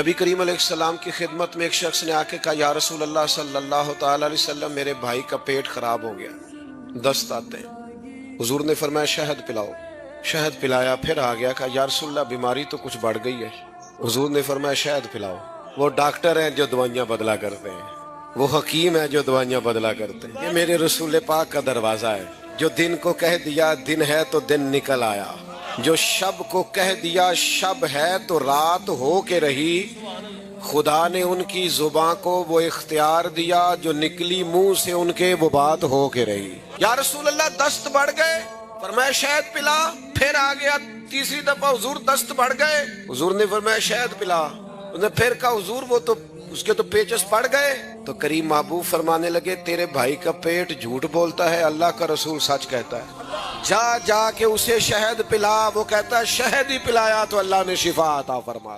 नबी करीम अलैहिस्सलाम की खिदमत में एक शख्स ने आके कहा, या रसूल अल्लाह सल्लल्लाहु ताला अलैहि वसल्लम, मेरे भाई का पेट खराब हो गया, दस्त आते हैं। हुजूर ने फरमाया शहद पिलाओ। शहद पिलाया, फिर आ गया, कहा या रसूल अल्लाह बीमारी तो कुछ बढ़ गई है। हुजूर ने फरमाया शहद पिलाओ। वो डॉक्टर हैं जो दवाइयां बदला करते हैं, वो हकीम है जो दवाइयां बदला करते हैं। ये मेरे रसूल पाक का दरवाजा है। जो दिन को कह दिया दिन है तो दिन निकल आया, जो शब को कह दिया शब है तो रात हो के रही। खुदा ने उनकी जुबां को वो इख्तियार दिया, जो निकली मुंह से उनके वो बात हो के रही। या रसूल अल्लाह दस्त बढ़ गए, फरमाया शहद पिला। फिर आ गया तीसरी दफा, हुजूर दस्त बढ़ गए। हुजूर ने फरमाया शहद पिला। उसने फिर कहा हुजूर वो तो उसके तो पेचस पड़ गए। तो करीम महबूब फरमाने लगे, तेरे भाई का पेट झूठ बोलता है, अल्लाह का रसूल सच कहता है। जा जा के उसे शहद पिला। वो कहता है शहद ही पिलाया तो अल्लाह ने शिफा अता फरमा।